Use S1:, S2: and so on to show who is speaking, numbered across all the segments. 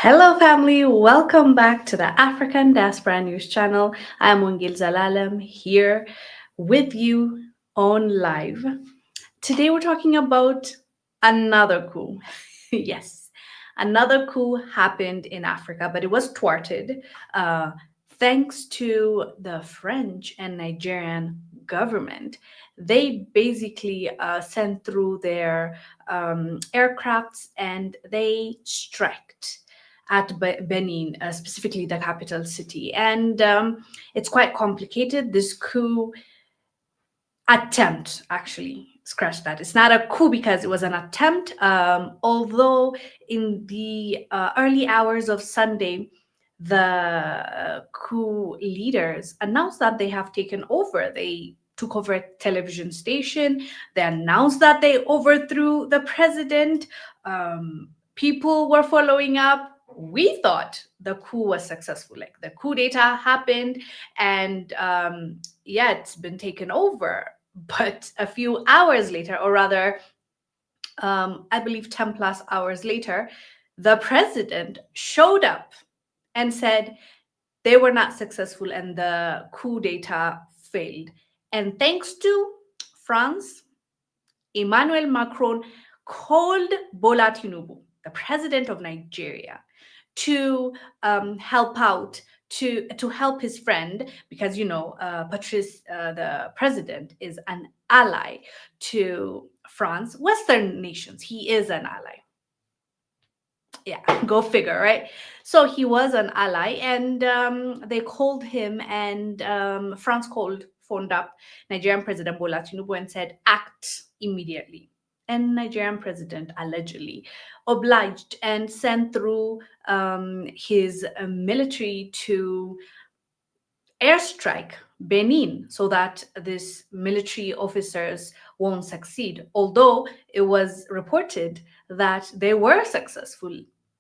S1: Hello, family. Welcome back to the African Diaspora News Channel. I'm Wongel Zelalem here with you on live. Today, we're talking about another coup. Yes, another coup happened in Africa, but it was thwarted uh, thanks to the French and Nigerian government. They basically sent through their aircrafts and they striked at Benin, specifically the capital city. And it's quite complicated. This coup attempt, actually, scratch that. It's not a coup because it was an attempt. Although in the early hours of Sunday, the coup leaders announced that they have taken over. They took over a television station. They announced that they overthrew the president. People were following up. We thought the coup was successful, like the coup d'etat happened, and yeah, it's been taken over. But a few hours later, or rather, I believe 10 plus hours later, the president showed up and said they were not successful and the coup d'etat failed. And thanks to France, Emmanuel Macron called Bola Tinubu, the president of Nigeria, to help out, to help his friend, because Patrice, the president, is an ally to France, Western nations. He is an ally. Yeah, go figure, right? So he was an ally, and they called him, and France phoned up Nigerian President Bola Tinubu and said, act immediately. And Nigerian president allegedly obliged and sent through his military to airstrike Benin so that these military officers won't succeed. Although it was reported that they were successful,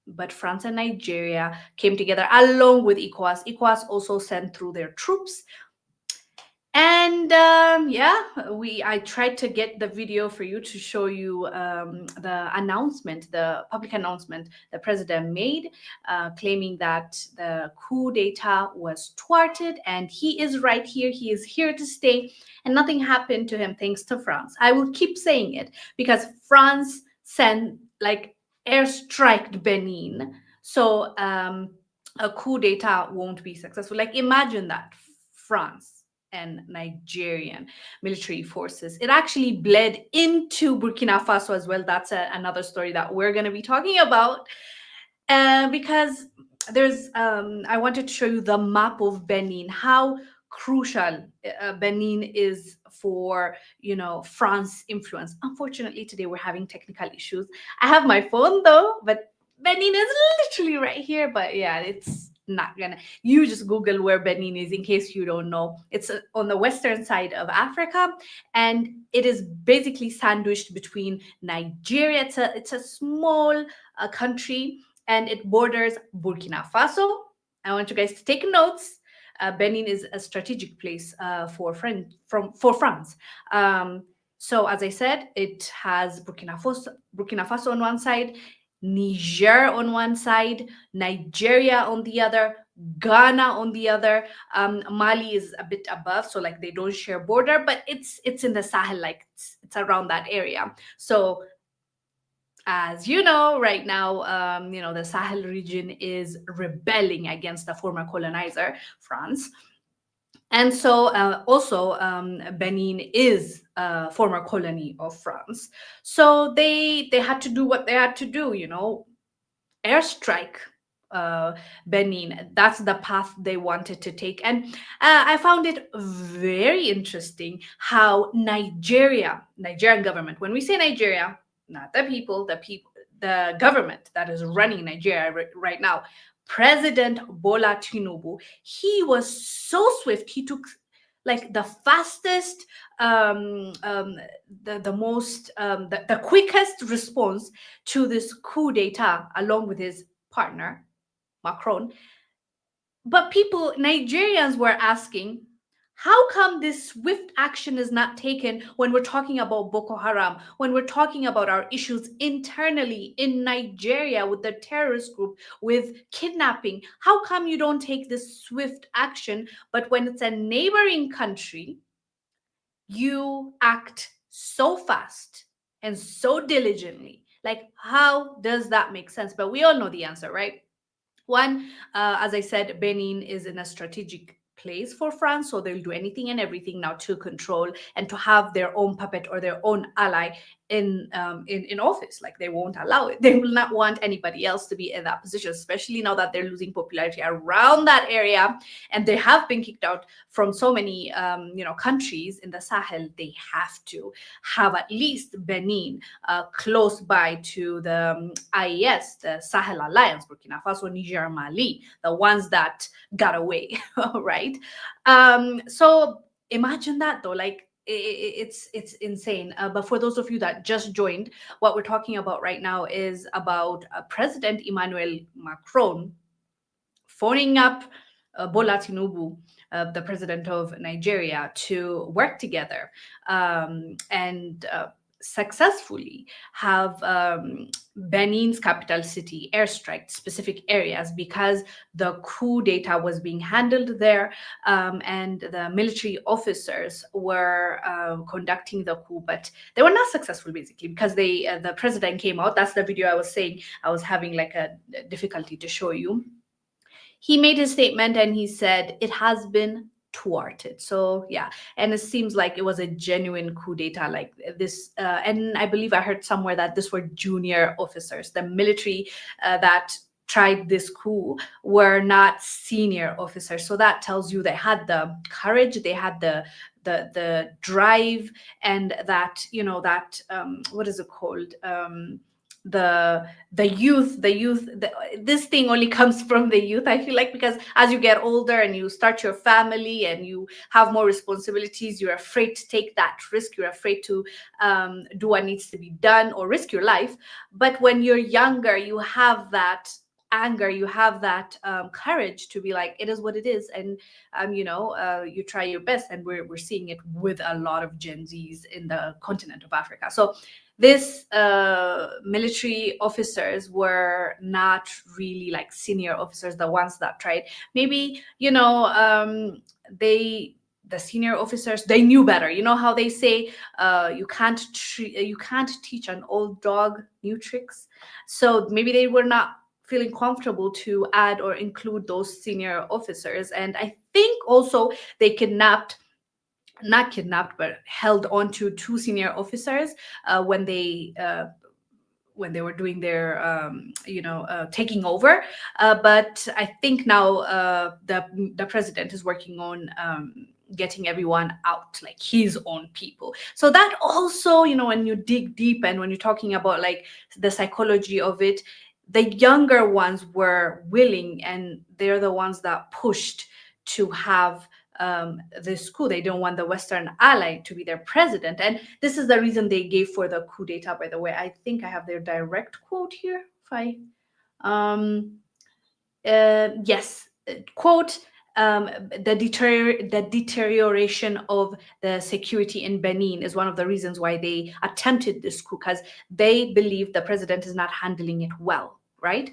S1: but France and Nigeria came together along with ECOWAS. ECOWAS also sent through their troops. And yeah, I tried to get the video for you to show you the announcement, the public announcement the president made, claiming that the coup d'etat was thwarted, and he is right here. He is here to stay, and nothing happened to him thanks to France. I will keep saying it because France sent, like, airstriked Benin, so a coup d'etat won't be successful. Like, imagine that, France and Nigerian military forces. It actually bled into Burkina Faso as well. That's another story that we're going to be talking about, because there's. I wanted to show you the map of Benin, how crucial Benin is for France influence. Unfortunately, today we're having technical issues. I have my phone though, but Benin is literally right here. But yeah, it's not gonna. You just Google where Benin is in case you don't know. It's on the western side of Africa, and it is basically sandwiched between Nigeria. It's a small country, and it borders Burkina Faso. I want you guys to take notes. Benin is a strategic place for France. So as I said, it has Burkina Faso on one side, Niger on one side, Nigeria on the other, Ghana on the other. Mali is a bit above, so like they don't share border, but it's in the Sahel, like it's around that area. So as you know, right now, the Sahel region is rebelling against the former colonizer, France. And so also Benin is a former colony of France. So they had to do what they had to do, airstrike Benin. That's the path they wanted to take. And I found it very interesting how Nigerian government, when we say Nigeria, not the government that is running Nigeria right now, President Bola Tinubu, he was so swift. He took like the fastest, the most, the quickest response to this coup d'etat, along with his partner Macron. But Nigerians were asking, How come this swift action is not taken when we're talking about Boko Haram, when we're talking about our issues internally in Nigeria with the terrorist group, with kidnapping? How come you don't take this swift action, but when it's a neighboring country, you act so fast and so diligently? Like, how does that make sense? But we all know the answer, right? One, as I said, Benin is in a strategic place for France, so they'll do anything and everything now to control and to have their own puppet or their own ally in office. Like, they won't allow it. They will not want anybody else to be in that position, especially now that they're losing popularity around that area, and they have been kicked out from so many countries in the Sahel. They have to have at least Benin close by to the IES, the Sahel Alliance, Burkina Faso, Niger, Mali, the ones that got away, right? So imagine that though, like it's insane. But for those of you that just joined, what we're talking about right now is about President Emmanuel Macron phoning up Bola Tinubu, the president of Nigeria, to work together and successfully have Benin's capital city airstrike specific areas, because the coup data was being handled there, and the military officers were conducting the coup, but they were not successful basically because the president came out. That's the video I was saying I was having like a difficulty to show you. He made his statement and he said it has been thwarted. So yeah, and it seems like it was a genuine coup d'etat like this. And I believe I heard somewhere that this were junior officers. The military that tried this coup were not senior officers. So that tells you they had the courage, they had the drive, and that that what is it called? This thing only comes from the youth, I feel like, because as you get older and you start your family and you have more responsibilities, you're afraid to take that risk, you're afraid to do what needs to be done or risk your life. But when you're younger, you have that anger, you have that courage to be like, it is what it is, and you try your best. And we're seeing it with a lot of Gen Zs in the continent of Africa. So this military officers were not really like senior officers, the ones that tried. Maybe the senior officers, they knew better. You know how they say you can't teach an old dog new tricks. So maybe they were not feeling comfortable to add or include those senior officers. And I think also they not kidnapped, but held on to two senior officers when they were doing their taking over. But I think now the president is working on getting everyone out, like his own people. So that also, when you dig deep and when you're talking about like the psychology of it, the younger ones were willing, and they're the ones that pushed to have this coup. They don't want the Western ally to be their president. And this is the reason they gave for the coup d'etat, by the way. I think I have their direct quote here. If I, yes, quote, the deterioration of the security in Benin is one of the reasons why they attempted this coup, because they believe the president is not handling it well. Right.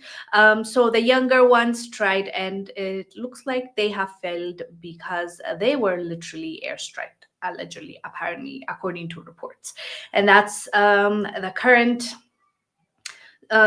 S1: So the younger ones tried, and it looks like they have failed because they were literally airstriked, allegedly, apparently, according to reports. And that's the current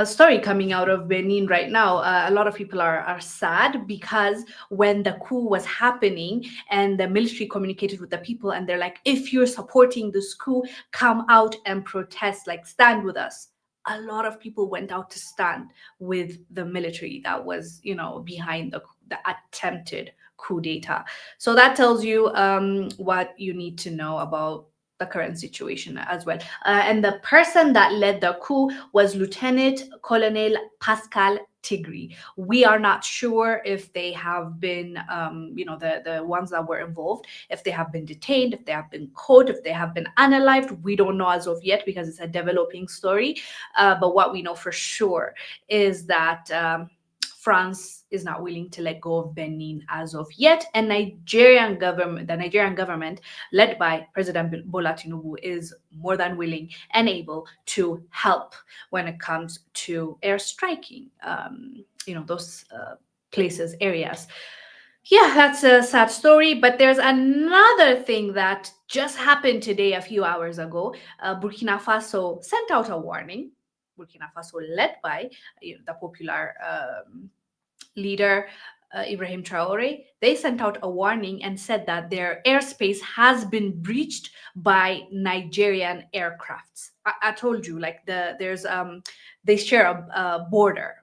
S1: story coming out of Benin right now. A lot of people are sad because when the coup was happening and the military communicated with the people, and they're like, if you're supporting this coup, come out and protest, like stand with us. A lot of people went out to stand with the military that was, behind the attempted coup d'etat. So that tells you what you need to know about the current situation as well. And the person that led the coup was Lieutenant Colonel Pascal Tigri. We are not sure if they have been, the ones that were involved, if they have been detained, if they have been caught, if they have been unalived. We don't know as of yet because it's a developing story. But what we know for sure is that France is not willing to let go of Benin as of yet, and the Nigerian government, led by President Bola Tinubu, is more than willing and able to help when it comes to airstriking, those places, areas. Yeah, that's a sad story. But there's another thing that just happened today, a few hours ago. Burkina Faso sent out a warning. Burkina Faso, led by the popular leader Ibrahim Traore, they sent out a warning and said that their airspace has been breached by Nigerian aircrafts. I told you, like they share a border,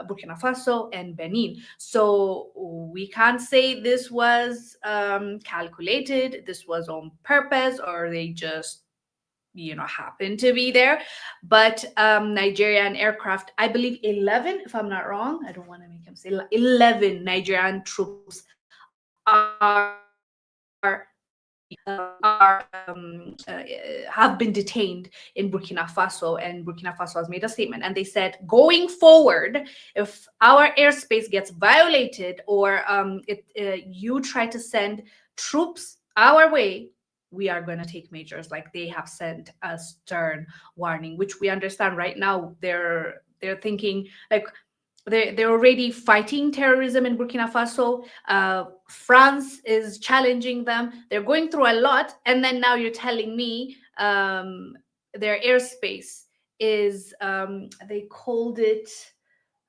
S1: Burkina Faso and Benin. So we can't say this was calculated, this was on purpose, or they just happen to be there. But Nigerian aircraft, I believe 11, if I'm not wrong, I don't want to make him say 11 Nigerian troops have been detained in Burkina Faso, and Burkina Faso has made a statement, and they said, going forward, if our airspace gets violated, or you try to send troops our way, we are going to take measures. Like, they have sent a stern warning, which we understand. Right now they're thinking, like, they're already fighting terrorism in Burkina Faso. France is challenging them. They're going through a lot, and then now you're telling me their airspace is they called it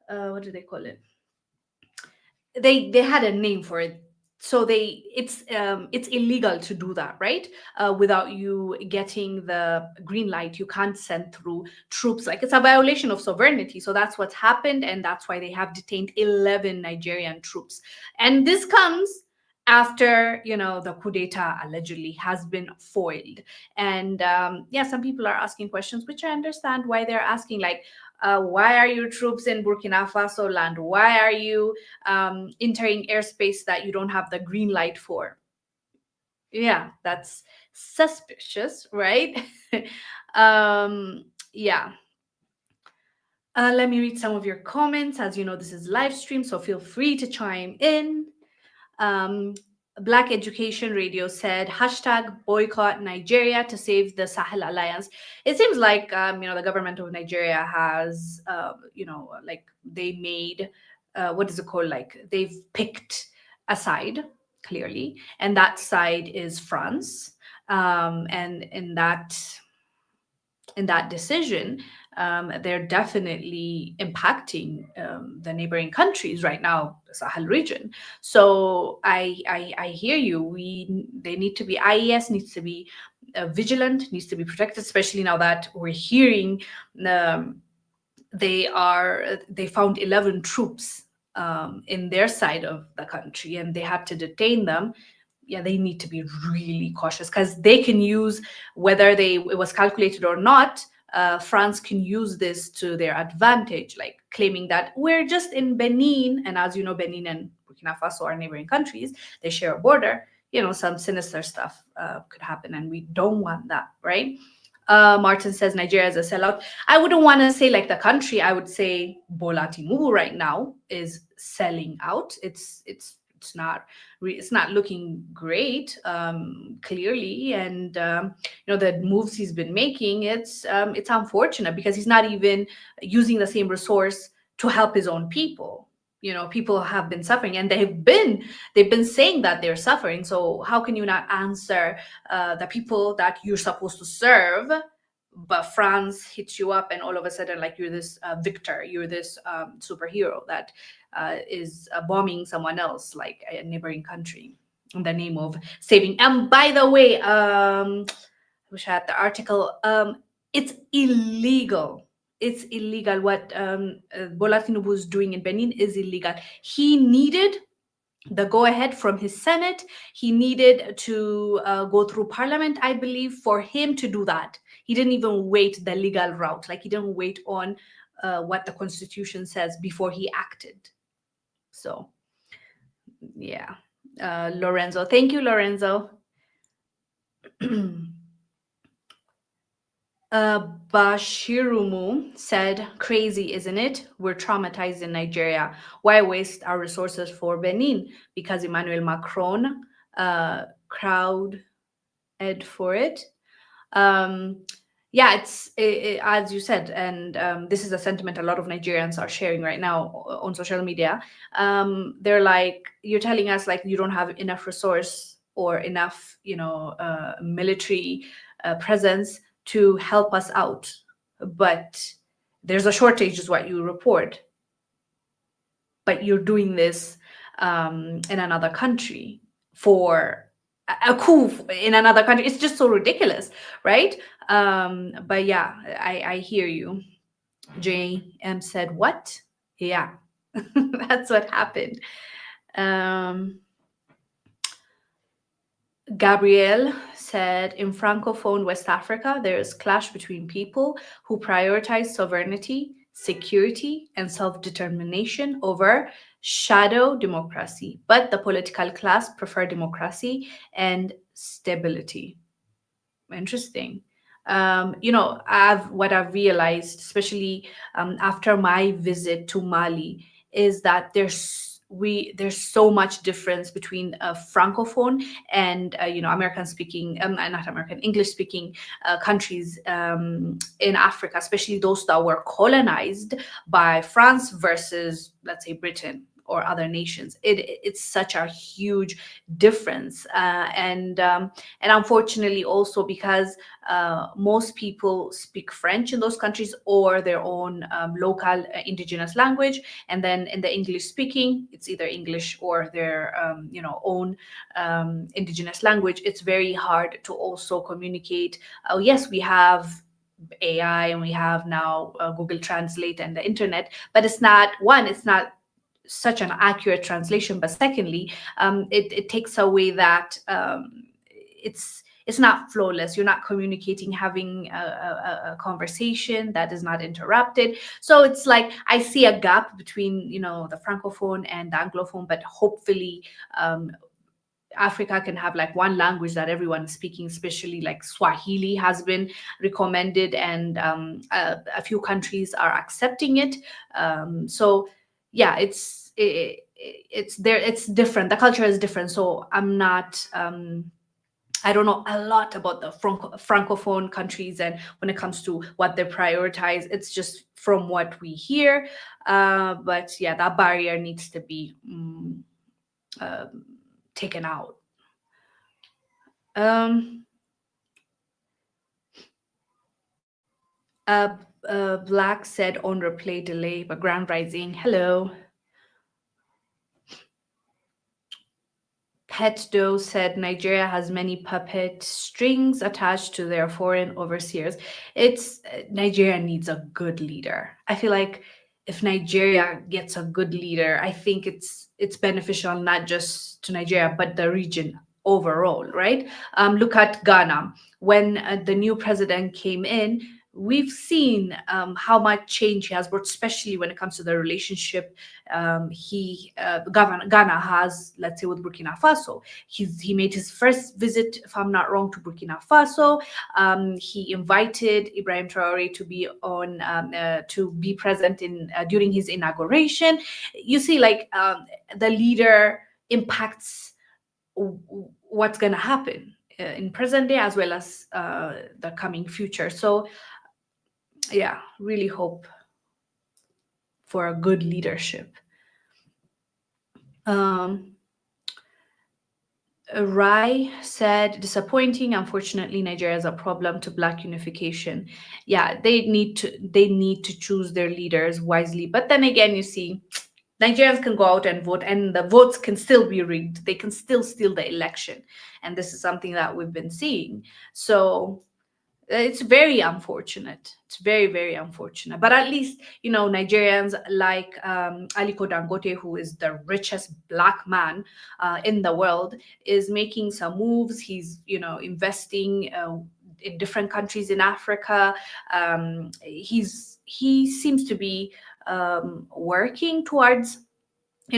S1: what do they call it? They had a name for it. So it's illegal to do that, right? Without you getting the green light, you can't send through troops. Like, it's a violation of sovereignty. So that's what's happened, and that's why they have detained 11 Nigerian troops. And this comes after the coup d'etat allegedly has been foiled. And yeah, some people are asking questions, which I understand why they're asking, like, why are your troops in Burkina Faso land? Why are you entering airspace that you don't have the green light for? Yeah, that's suspicious, right? Yeah. Let me read some of your comments. As you know, this is live stream, so feel free to chime in. Black Education Radio said, hashtag boycott Nigeria to save the Sahel Alliance. It seems like, the government of Nigeria has, like, they made, what is it called? Like, they've picked a side, clearly, and that side is France. And in that decision, they're definitely impacting the neighboring countries right now, the Sahel region. So I hear you. They need to be, IES needs to be vigilant, needs to be protected, especially now that we're hearing they found 11 troops in their side of the country, and they had to detain them. Yeah, they need to be really cautious, because they can use, whether it was calculated or not, France can use this to their advantage, like claiming that we're just in Benin. And as you know, Benin and Burkina Faso are neighboring countries. They share a border. Some sinister stuff could happen, and we don't want that, right? Martin says Nigeria is a sellout. I wouldn't want to say like the country. I would say Bola Tinubu right now is selling out. It's not looking great, clearly, and the moves he's been making, it's unfortunate, because he's not even using the same resource to help his own people. People have been suffering, and they've been saying that they're suffering. So how can you not answer the people that you're supposed to serve? But France hits you up, and all of a sudden, like, you're this victor, you're this superhero that is bombing someone else, like a neighboring country, in the name of saving. And by the way, I wish I had the article. It's illegal. It's illegal. What Bola Tinubu is doing in Benin is illegal. He needed the go-ahead from his Senate. He needed to go through Parliament, I believe, for him to do that. He didn't even wait the legal route. Like, he didn't wait on what the Constitution says before he acted. So, yeah. Lorenzo. Thank you, Lorenzo. Bashirumu said, "Crazy, isn't it? We're traumatized in Nigeria. Why waste our resources for Benin? Because Emmanuel Macron crowd ed for it." Um, yeah, as you said, and this is a sentiment a lot of Nigerians are sharing right now on social media. They're like, "You're telling us like you don't have enough resource or enough, military presence to help us out, but there's a shortage, is what you report. But you're doing this in another country for a coup in another country. It's just so ridiculous, right?" But yeah, I hear you. JM said, "What?" Yeah, that's what happened. Um, Gabrielle said, "In Francophone West Africa, there is clash between people who prioritize sovereignty, security, and self determination over shadow democracy, but the political class prefer democracy and stability." Interesting. What I've realized, especially after my visit to Mali, is that there's so much difference between francophone and American speaking, not American, English speaking countries in Africa, especially those that were colonized by France versus, let's say, Britain or other nations. It's such a huge difference, and unfortunately also because most people speak French in those countries or their own local indigenous language, and then in the English speaking, it's either English or their own indigenous language. It's very hard to also communicate. Oh yes, we have AI and we have now Google Translate and the internet, but it's not such an accurate translation, but secondly, it takes away that it's not flawless. You're not communicating, having a conversation that is not interrupted. So it's like I see a gap between the francophone and the anglophone, but hopefully um, Africa can have like one language that everyone is speaking, especially like Swahili has been recommended, and a few countries are accepting it. So yeah, it's there. It's different. The culture is different. So I'm not. I don't know a lot about the francophone countries and when it comes to what they prioritize. It's just from what we hear. But yeah, that barrier needs to be uh, taken out. Um, Black said on replay delay, but Grand Rising. Hello. Pet Doe said Nigeria has many puppet strings attached to their foreign overseers. It's Nigeria needs a good leader. I feel like if Nigeria gets a good leader, I think it's beneficial not just to Nigeria but the region overall, right? Look at Ghana. When the new president came in, we've seen how much change he has brought, especially when it comes to the relationship Ghana has, let's say, with Burkina Faso. He made his first visit, if I'm not wrong, to Burkina Faso. He invited Ibrahim Traore to be present in during his inauguration. You see, like the leader impacts what's going to happen in present day as well as the coming future. So yeah, really hope for a good leadership. Rai said, "Disappointing. Unfortunately, Nigeria is a problem to Black unification." Yeah, they need to choose their leaders wisely. But then again, you see, Nigerians can go out and vote, and the votes can still be rigged. They can still steal the election, and this is something that we've been seeing. So it's very unfortunate. It's very, very unfortunate. But at least, Nigerians like Aliko Dangote, who is the richest black man in the world, is making some moves. He's, investing in different countries in Africa. He seems to be working towards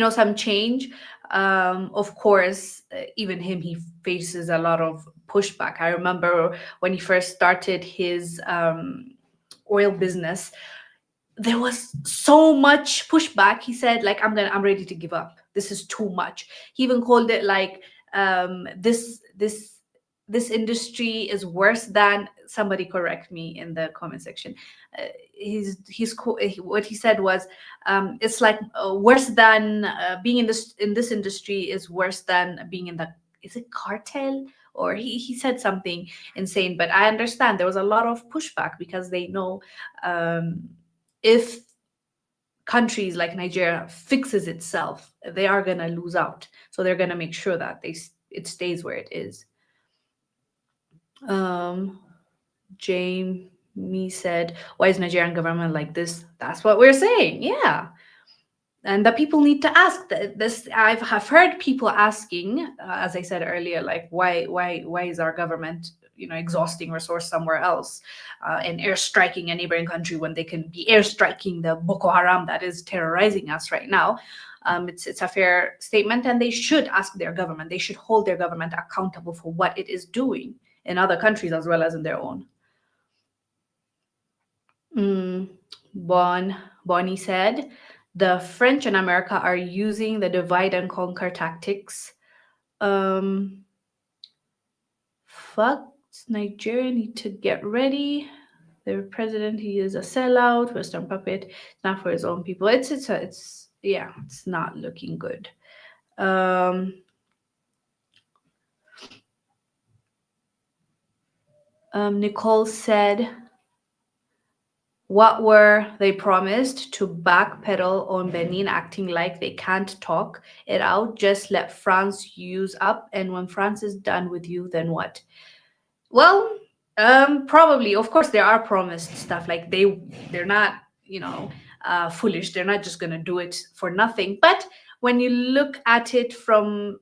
S1: some change. Of course, even him, he faces a lot of pushback. I remember when he first started his oil business, there was so much pushback. He said, like, I'm ready to give up. This is too much. He even called it like, this industry is worse than, somebody correct me in the comment section. What he said was, it's like worse than being in this industry is worse than being in the, is it cartel, or he said something insane. But I understand there was a lot of pushback because they know, if countries like Nigeria fixes itself, they are going to lose out. So they're going to make sure that it stays where it is. Jamie said, why is Nigerian government like this? That's what we're saying. Yeah. And the people need to ask this. I've heard people asking, as I said earlier, like, why is our government, exhausting resource somewhere else, and airstriking a neighboring country when they can be airstriking the Boko Haram that is terrorizing us right now? It's a fair statement, and they should ask their government. They should hold their government accountable for what it is doing in other countries as well as in their own. Bonnie said, the French and America are using the divide and conquer tactics. Nigeria need to get ready. Their president, he is a sellout, Western puppet, not for his own people. It's not looking good. Nicole said, what were they promised to backpedal on Benin, acting like they can't talk it out? Just let France use up, and when France is done with you, then what? Well, probably, of course, there are promised stuff. Like they're not, foolish. They're not just gonna do it for nothing. But when you look at it from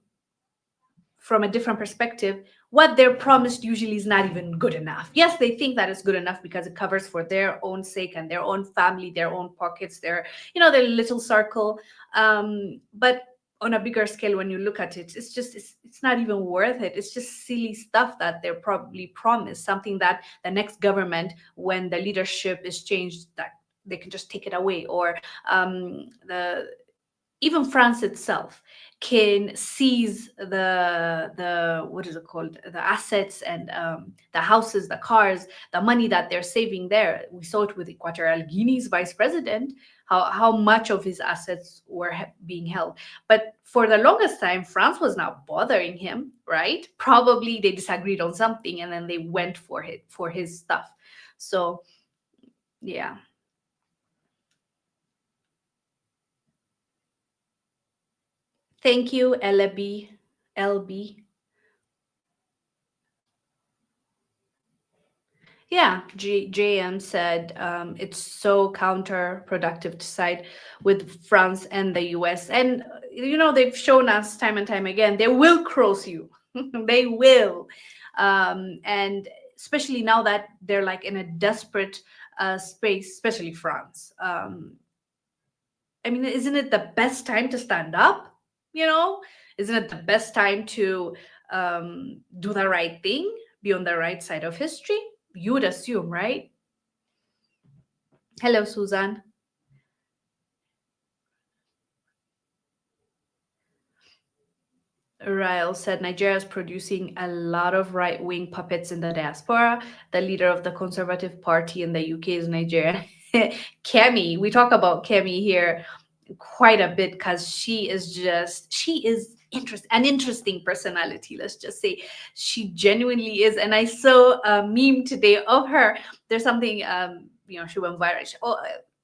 S1: a different perspective, what they're promised usually is not even good enough. Yes, they think that it's good enough because it covers for their own sake and their own family, their own pockets, their little circle. But on a bigger scale, when you look at it, it's not even worth it. It's just silly stuff that they're probably promised, something that the next government, when the leadership is changed, that they can just take it away. Or even France itself can seize the what is it called, the assets and the houses, the cars, the money that they're saving there. We saw it with Equatorial Guinea's vice president, how much of his assets were being held. But for the longest time, France was not bothering him, right? Probably they disagreed on something and then they went for his stuff. So yeah. Thank you, LB. Yeah, JM said it's so counterproductive to side with France and the US. And, they've shown us time and time again, they will cross you. They will. And especially now that they're like in a desperate space, especially France. I mean, isn't it the best time to stand up? Isn't it the best time to do the right thing, be on the right side of history? You would assume, right? Hello, Susan. Ryle said Nigeria is producing a lot of right-wing puppets in the diaspora. The leader of the Conservative Party in the UK is Nigerian. Kemi, we talk about Kemi here quite a bit because she is an interesting personality. Let's just say she genuinely is. And I saw a meme today of her. There's something, she went viral.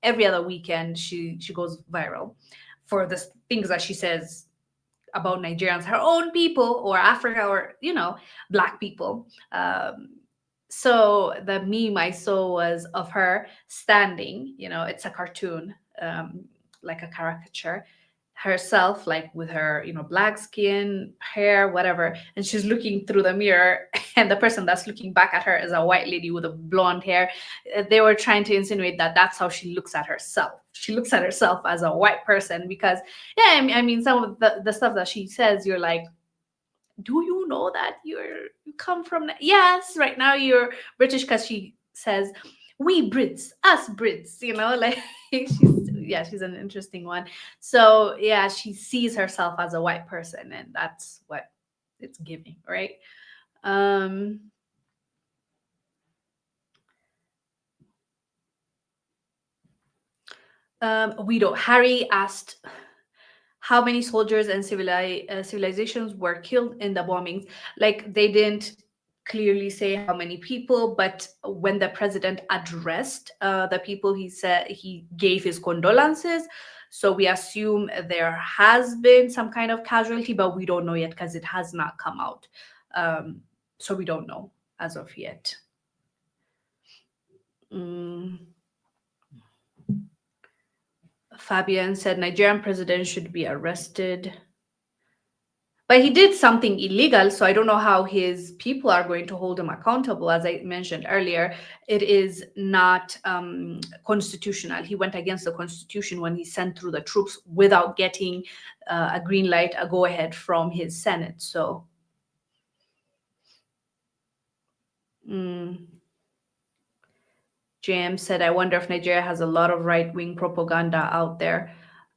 S1: Every other weekend she goes viral for the things that she says about Nigerians, her own people, or Africa, or Black people. So the meme I saw was of her standing. It's a cartoon, like a caricature, herself, like with her Black skin, hair, whatever, and she's looking through the mirror, and the person that's looking back at her is a white lady with a blonde hair. They were trying to insinuate that that's how she looks at herself. She looks at herself as a white person because, yeah, I mean some of the stuff that she says, you're like, do you know that you come from yes, right now you're British, because she says we Brits, us Brits, like she's an interesting one. So yeah, she sees herself as a white person, and that's what it's giving, right? um Guido Harry asked how many soldiers and civilizations were killed in the bombings. Like, they didn't clearly say how many people, but when the president addressed the people, he said he gave his condolences. So we assume there has been some kind of casualty, but we don't know yet because it has not come out. Um, so we don't know as of yet. Mm. Fabian said Nigerian president should be arrested. But he did something illegal, so I don't know how his people are going to hold him accountable. As I mentioned earlier, it is not constitutional. He went against the constitution when he sent through the troops without getting a green light, a go ahead from his Senate. So, James said, I wonder if Nigeria has a lot of right wing propaganda out there.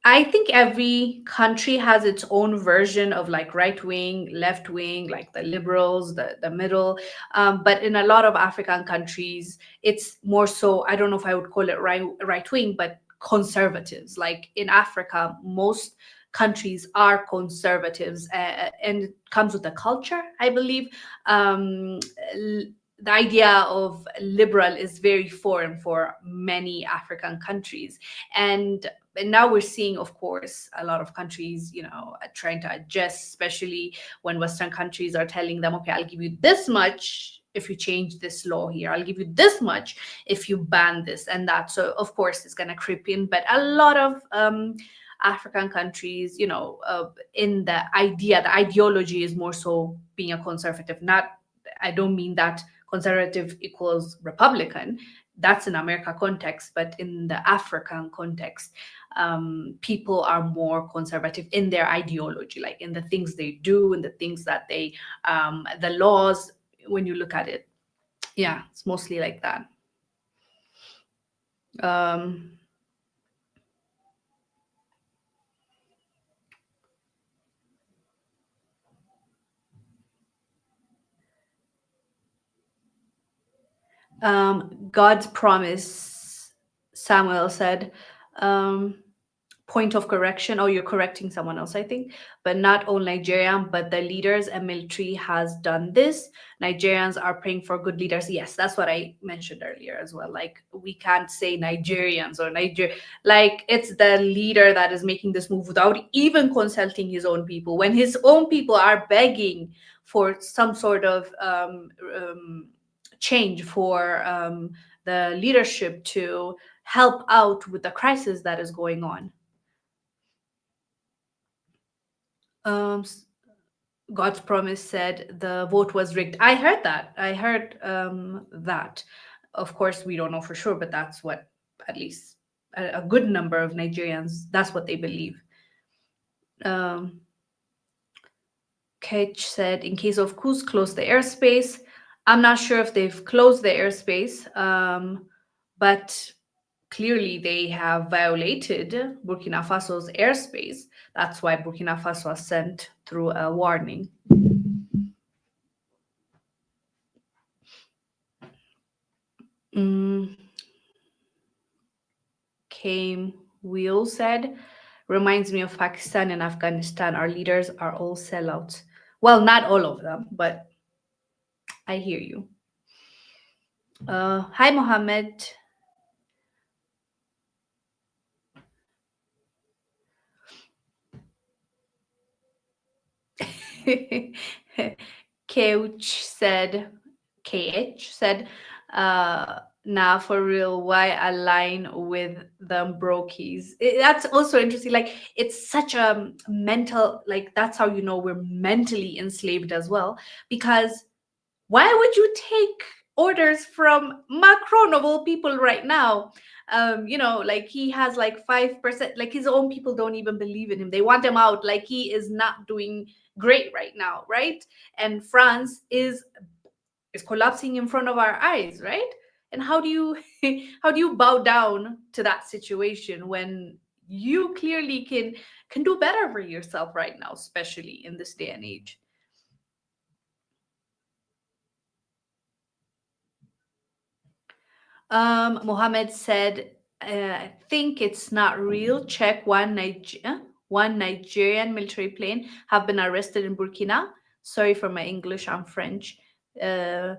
S1: I think every country has its own version of like right wing, left wing, like the liberals, the middle. But in a lot of African countries, it's more so, I don't know if I would call it right wing, but conservatives. Like in Africa, most countries are conservatives, and it comes with the culture, I believe. Um, the idea of liberal is very foreign for many African countries. And now we're seeing, of course, a lot of countries, trying to adjust, especially when Western countries are telling them, okay, I'll give you this much if you change this law here. I'll give you this much if you ban this and that. So, of course, it's going to creep in. But a lot of African countries, in the ideology is more so being a conservative. Not, I don't mean that conservative equals Republican. That's in America context, but in the African context, people are more conservative in their ideology, like in the things they do and the things that the laws, when you look at it. Yeah, it's mostly like that. Um, God's promise, Samuel said. Um, Point of correction. Oh, you're correcting someone else, I think. But not all Nigerian, but the leaders and military has done this. Nigerians are praying for good leaders. Yes, that's what I mentioned earlier as well. Like, we can't say Nigerians or Niger. Like, it's the leader that is making this move without even consulting his own people. When his own people are begging for some sort of change, for the leadership to help out with the crisis that is going on. um God's promise said the vote was rigged. I heard that. I heard that. Of course, we don't know for sure, but that's what, at least a good number of Nigerians, that's what they believe. um Ketch said, in case of coups, close the airspace. I'm not sure if they've closed the airspace, but clearly they have violated Burkina Faso's airspace. That's why Burkina Faso has sent through a warning. Came Will said, reminds me of Pakistan and Afghanistan. Our leaders are all sellouts. Well, not all of them, but I hear you. Hi, Mohammed. KH said, KH said, nah, for real, why align with them brokies? That's also interesting. Like, it's such a mental, like, that's how you know we're mentally enslaved as well. Because why would you take orders from Macron of all people right now. Like he has like 5%, like his own people don't even believe in him. They want him out. Like he is not doing great right now, right? And France is collapsing in front of our eyes, right? And how do you how do you bow down to that situation when you clearly can do better for yourself right now, especially in this day and age? Mohammed said, I think it's not real. Check one Nigerian military plane have been arrested in Burkina. Sorry for my English, I'm French. Uh,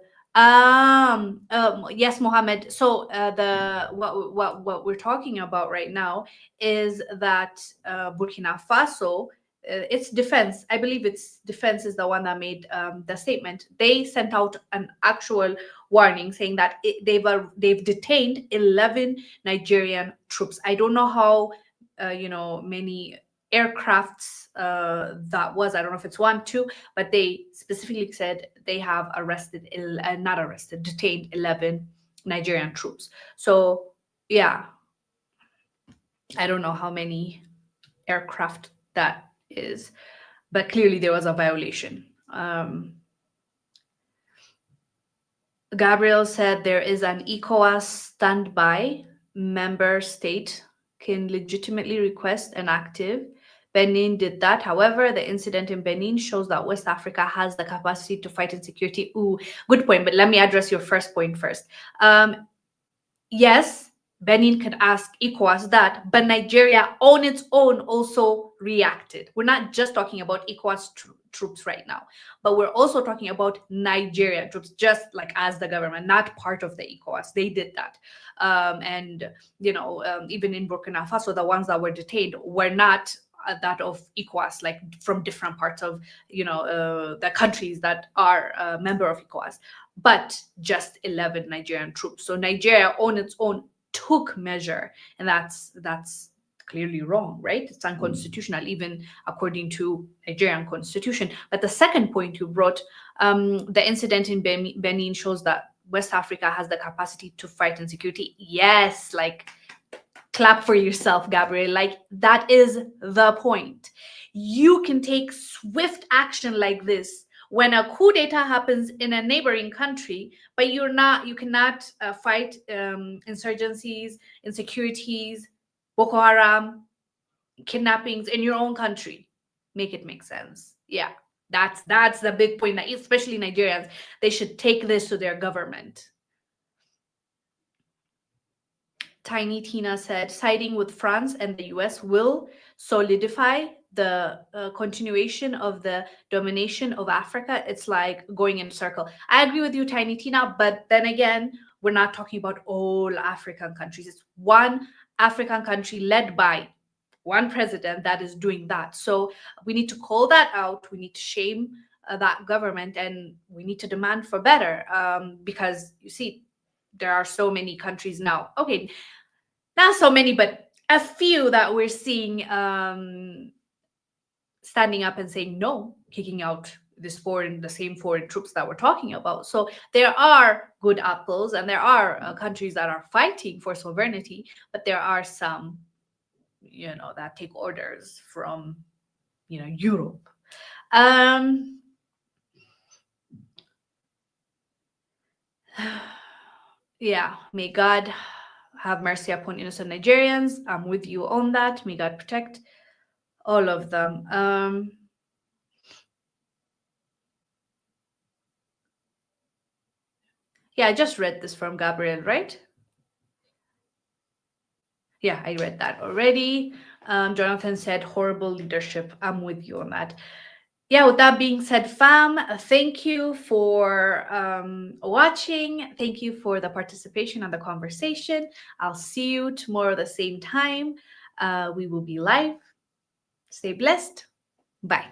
S1: yes, Mohammed. So the what we're talking about right now is that Burkina Faso, its defense, I believe its defense is the one that made the statement. They sent out an actual warning saying that they've detained 11 Nigerian troops. I don't know how many aircrafts that was. I don't know if it's one, two, but they specifically said they have not arrested, detained 11 Nigerian troops. So yeah, I don't know how many aircraft that is, but clearly there was a violation. Gabriel said there is an ECOWAS standby member state can legitimately request an active. Benin did that. However, the incident in Benin shows that West Africa has the capacity to fight insecurity. Ooh, good point. But let me address your first point first. Yes, Benin could ask ECOWAS that, but Nigeria on its own also reacted. We're not just talking about ECOWAS troops right now, but we're also talking about Nigerian troops, just like as the government, not part of the ECOWAS. They did that. And, even in Burkina Faso, the ones that were detained were not that of ECOWAS, like from different parts of, the countries that are a member of ECOWAS, but just 11 Nigerian troops. So Nigeria on its own took measure, and that's clearly wrong, right? It's unconstitutional, even according to Nigerian constitution. But the second point you brought, the incident in Benin shows that West Africa has the capacity to fight insecurity. Yes, like clap for yourself, Gabriel. Like that is the point. You can take swift action like this when a coup d'etat happens in a neighboring country, but you cannot fight insurgencies, insecurities, Boko Haram, kidnappings in your own country. Make it make sense. Yeah, that's the big point. That especially Nigerians, they should take this to their government. Tiny Tina said, siding with France and the US will solidify the continuation of the domination of Africa. It's like going in a circle. I agree with you, Tiny Tina, but then again, we're not talking about all African countries. It's one African country led by one president that is doing that. So we need to call that out. We need to shame that government, and we need to demand for better, because you see, there are so many countries now. Okay, not so many, but a few that we're seeing standing up and saying no, kicking out the same foreign troops that we're talking about. So there are good apples, and there are countries that are fighting for sovereignty, but there are some, that take orders from, Europe. Yeah, may God have mercy upon innocent Nigerians. I'm with you on that. May God protect all of them. Yeah, I just read this from Gabriel, right? Yeah, I read that already. Jonathan said horrible leadership. I'm with you on that. Yeah, with that being said, fam, thank you for watching. Thank you for the participation and the conversation. I'll see you tomorrow the same time. We will be live. Stay blessed. Bye.